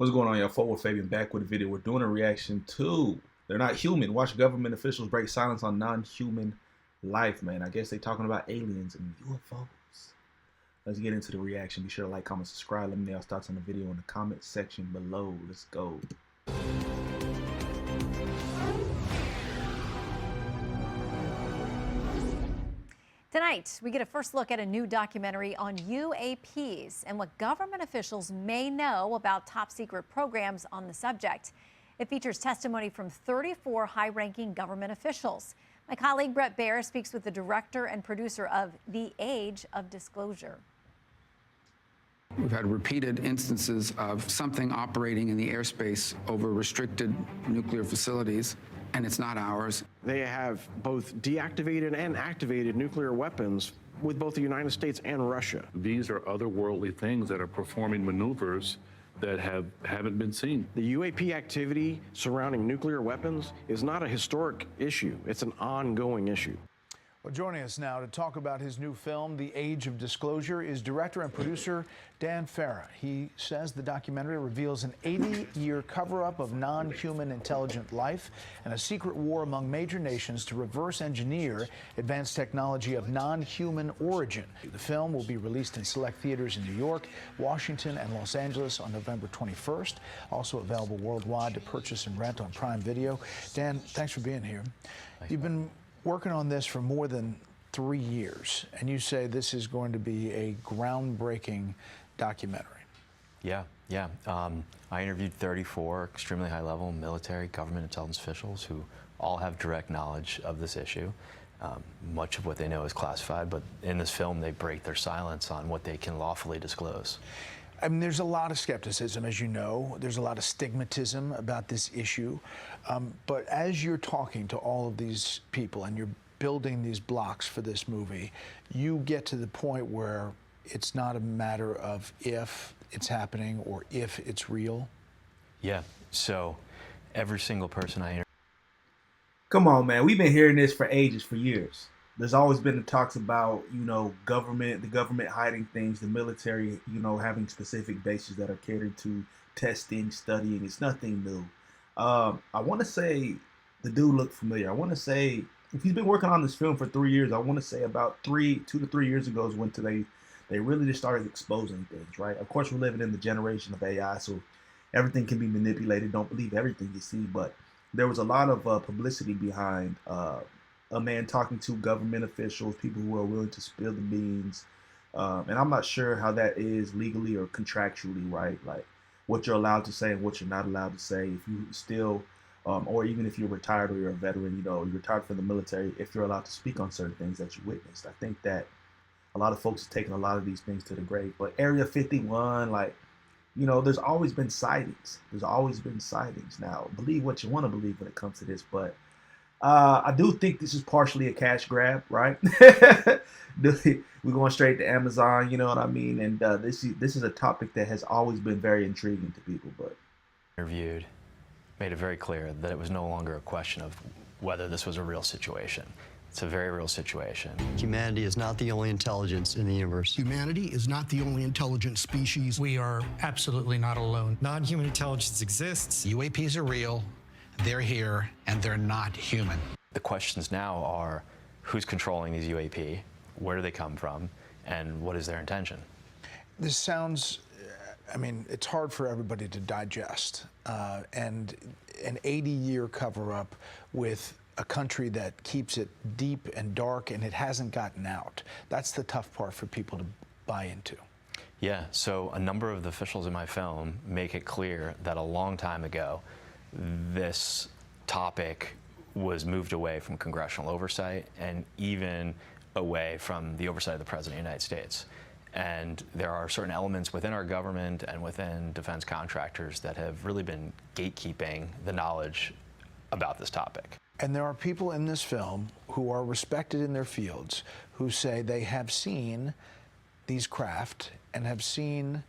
What's going on, y'all? Worth Fabian back with a video. We're doing a reaction to They're Not Human. Watch government officials break silence on non-human life, man. I guess they're talking about aliens and UFOs. Let's get into the reaction. Be sure to like, comment, subscribe. Let me know your thoughts on the video in the comment section below. Let's go. Tonight, we get a first look at a new documentary on UAPs and what government officials may know about top-secret programs on the subject. It features testimony from 34 high-ranking government officials. My colleague Brett Baer speaks with the director and producer of The Age of Disclosure. We've had repeated instances of something operating in the airspace over restricted nuclear facilities, and it's not ours. They have both deactivated and activated nuclear weapons with both the United States and Russia. These are otherworldly things that are performing maneuvers that haven't been seen. The UAP activity surrounding nuclear weapons is not a historic issue. It's an ongoing issue. Well, joining us now to talk about his new film, The Age of Disclosure, is director and producer Dan Farah. He says the documentary reveals an 80-year cover-up of non-human intelligent life and a secret war among major nations to reverse engineer advanced technology of non-human origin. The film will be released in select theaters in New York, Washington, and Los Angeles on November 21st. Also available worldwide to purchase and rent on Prime Video. Dan, thanks for being here. You've been working on this for more than 3 years, and you say this is going to be a groundbreaking documentary. Yeah. I interviewed 34 extremely high-level military, government intelligence officials who all have direct knowledge of this issue. Much of what they know is classified, but in this film they break their silence on what they can lawfully disclose. I mean, there's a lot of skepticism, as you know. There's a lot of stigmatism about this issue. But as you're talking to all of these people and you're building these blocks for this movie, you get to the point where it's not a matter of if it's happening or if it's real. Yeah, so every single person I interviewed. Come on, man. We've been hearing this for ages, for years. There's always been the talks about, the government hiding things, the military, having specific bases that are catered to testing, studying. It's nothing new. I want to say the dude looked familiar. I want to say, if he's been working on this film for 3 years, I want to say about 2 to 3 years ago is when they really just started exposing things, right? Of course, we're living in the generation of AI, so everything can be manipulated. Don't believe everything you see, but there was a lot of publicity behind a man talking to government officials, people who are willing to spill the beans. And I'm not sure how that is legally or contractually, right? Like what you're allowed to say and what you're not allowed to say. If you still, or even if you're retired or you're a veteran, you're retired from the military, if you're allowed to speak on certain things that you witnessed. I think that a lot of folks have taken a lot of these things to the grave. But Area 51, there's always been sightings. There's always been sightings. Now, believe what you want to believe when it comes to this, but I do think this is partially a cash grab, right? We're going straight to Amazon, you know what I mean? And this is a topic that has always been very intriguing to people. But Interviewed made it very clear that it was no longer a question of whether this was a real situation. It's a very real situation. Humanity is not the only intelligence in the universe. Humanity is not the only intelligent species. We are absolutely not alone. Non-human intelligence exists. UAPs are real. They're here, and they're not human. The questions now are, who's controlling these UAP? Where do they come from? And what is their intention? This sounds, it's hard for everybody to digest. And an 80-year cover-up with a country that keeps it deep and dark, and it hasn't gotten out. That's the tough part for people to buy into. Yeah, so a number of the officials in my film make it clear that a long time ago, this topic was moved away from congressional oversight and even away from the oversight of the President of the United States. And there are certain elements within our government and within defense contractors that have really been gatekeeping the knowledge about this topic. And there are people in this film who are respected in their fields who say they have seen these craft and have seen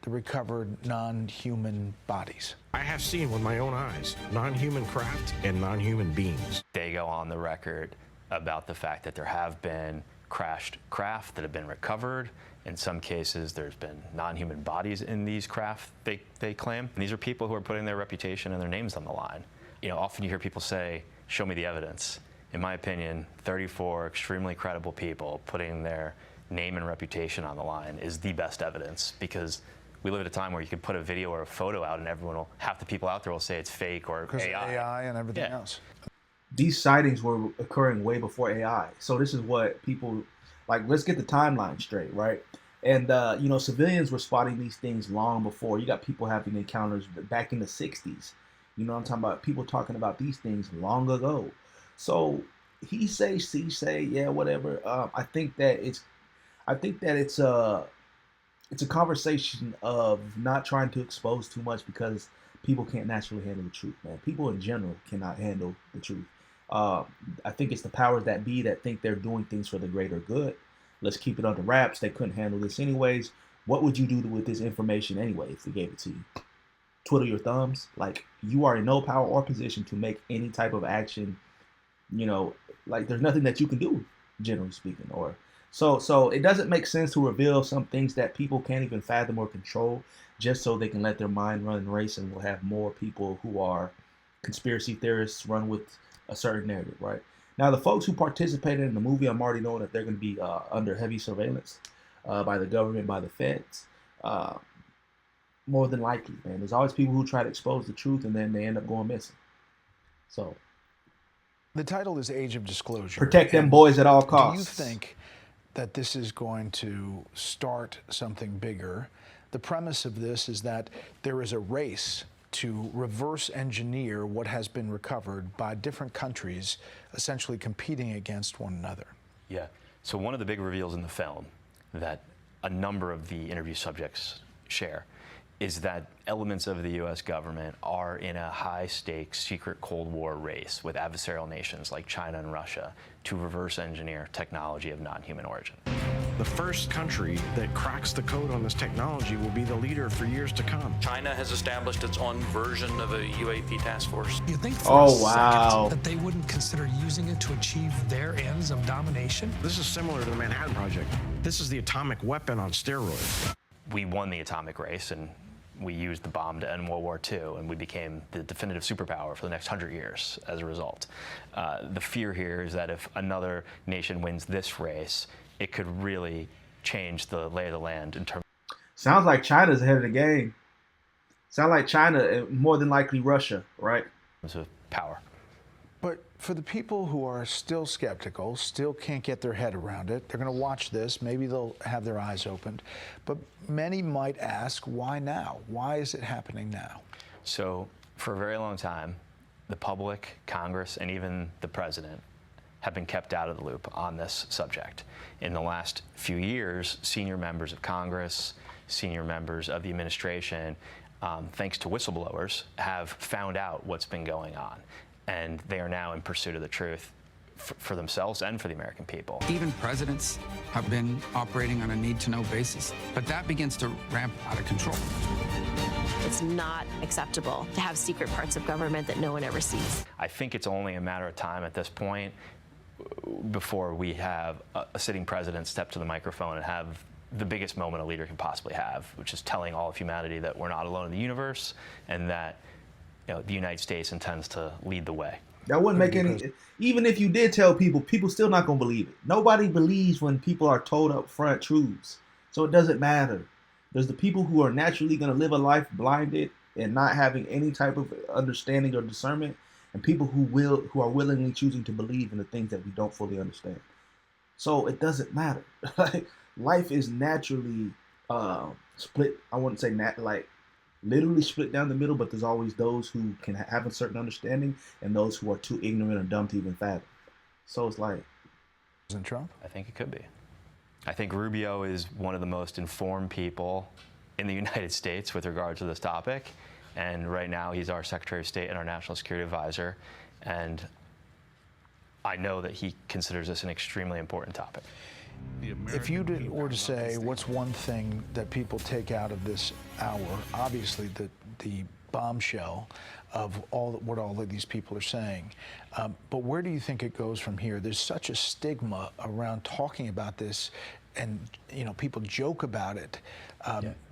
the recovered non-human bodies. I have seen with my own eyes non-human craft and non-human beings. They go on the record about the fact that there have been crashed craft that have been recovered. In some cases, there's been non-human bodies in these craft, they claim. And these are people who are putting their reputation and their names on the line. You know, often you hear people say, show me the evidence. In my opinion, 34 extremely credible people putting their name and reputation on the line is the best evidence, because we live at a time where you could put a video or a photo out and half the people out there will say it's fake or AI. AI and everything else. These sightings were occurring way before AI. So this is what people, like, let's get the timeline straight, right? And, you know, civilians were spotting these things long before. You got people having encounters back in the 60s. You know what I'm talking about? People talking about these things long ago. So he say, she say, yeah, whatever. I think that it's a conversation of not trying to expose too much, because people can't naturally handle the truth, man. People in general cannot handle the truth. I think it's the powers that be that think they're doing things for the greater good. Let's keep it under wraps. They couldn't handle this anyways. What would you do with this information anyway if we gave it to you? Twiddle your thumbs? Like, you are in no power or position to make any type of action. You know, like, there's nothing that you can do, generally speaking. Or so it doesn't make sense to reveal some things that people can't even fathom or control, just so they can let their mind run and race, and we'll have more people who are conspiracy theorists run with a certain narrative, right? Now, the folks who participated in the movie, I'm already knowing that they're going to be under heavy surveillance by the government, by the feds. More than likely, man. There's always people who try to expose the truth and then they end up going missing. So the title is Age of Disclosure. Protect them boys at all costs. Do you think that this is going to start something bigger? The premise of this is that there is a race to reverse engineer what has been recovered by different countries, essentially competing against one another. Yeah. So one of the big reveals in the film that a number of the interview subjects share is that elements of the U.S. government are in a high-stakes secret Cold War race with adversarial nations like China and Russia to reverse engineer technology of non-human origin. The first country that cracks the code on this technology will be the leader for years to come. China has established its own version of a UAP task force. You think for a second that they wouldn't consider using it to achieve their ends of domination? This is similar to the Manhattan Project. This is the atomic weapon on steroids. We won the atomic race, and we used the bomb to end World War II, and we became the definitive superpower for the next 100 years as a result. The fear here is that if another nation wins this race, it could really change the lay of the land in terms. Sounds like China's ahead of the game. Sounds like China, more than likely Russia, right? Of power. But for the people who are still skeptical, still can't get their head around it, they're going to watch this, maybe they'll have their eyes opened, but many might ask, why now? Why is it happening now? So for a very long time, the public, Congress, and even the president have been kept out of the loop on this subject. In the last few years, senior members of Congress, senior members of the administration, thanks to whistleblowers, have found out what's been going on. And they are now in pursuit of the truth for themselves and for the American people. Even presidents have been operating on a need-to-know basis, but that begins to ramp out of control. It's not acceptable to have secret parts of government that no one ever sees. I think it's only a matter of time at this point before we have a sitting president step to the microphone and have the biggest moment a leader can possibly have, which is telling all of humanity that we're not alone in the universe and that, you know, the United States intends to lead the way. That wouldn't make any. Even if you did tell people, people still not gonna believe it. Nobody believes when people are told up front truths, so it doesn't matter. There's the people who are naturally gonna live a life blinded and not having any type of understanding or discernment, and people who are willingly choosing to believe in the things that we don't fully understand. So it doesn't matter. Like, life is naturally split. I wouldn't say literally split down the middle, but there's always those who can have a certain understanding and those who are too ignorant or dumb to even fathom. So it's like, President Trump? I think it could be. I think Rubio is one of the most informed people in the United States with regard to this topic. And right now he's our Secretary of State and our National Security Advisor. And I know that he considers this an extremely important topic. If you were to say, what's one thing that people take out of this hour? Obviously, the bombshell of what all of these people are saying. But where do you think it goes from here? There's such a stigma around talking about this, and people joke about it.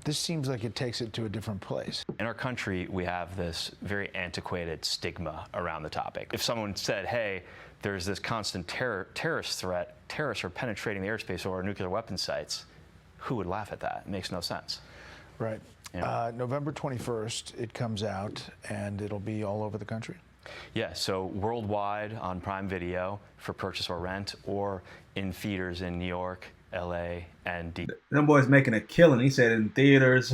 This seems like it takes it to a different place. In our country, we have this very antiquated stigma around the topic. If someone said, hey, there's this constant terrorist threat, terrorists are penetrating the airspace over nuclear weapon sites, who would laugh at that? It makes no sense. Right. November 21st, it comes out, and it'll be all over the country? Yeah, so worldwide on Prime Video for purchase or rent, or in theaters in New York, LA, and them boys making a killing. He said in theaters,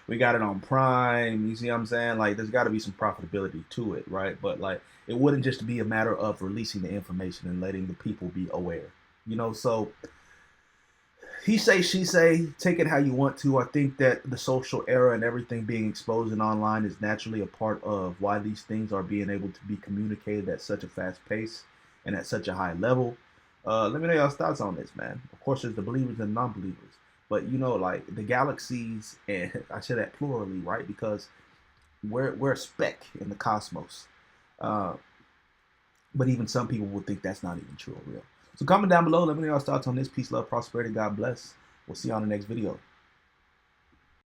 we got it on Prime. You see what I'm saying? Like, there's got to be some profitability to it, right? But like, it wouldn't just be a matter of releasing the information and letting the people be aware, so he say, she say, take it how you want to. I think that the social era and everything being exposed and online is naturally a part of why these things are being able to be communicated at such a fast pace and at such a high level. Let me know y'all's thoughts on this, man. Of course, there's the believers and non-believers. But, like the galaxies, and I say that plurally, right? Because we're a speck in the cosmos. But even some people would think that's not even true or real. So comment down below. Let me know y'all's thoughts on this. Peace, love, prosperity. God bless. We'll see you on the next video.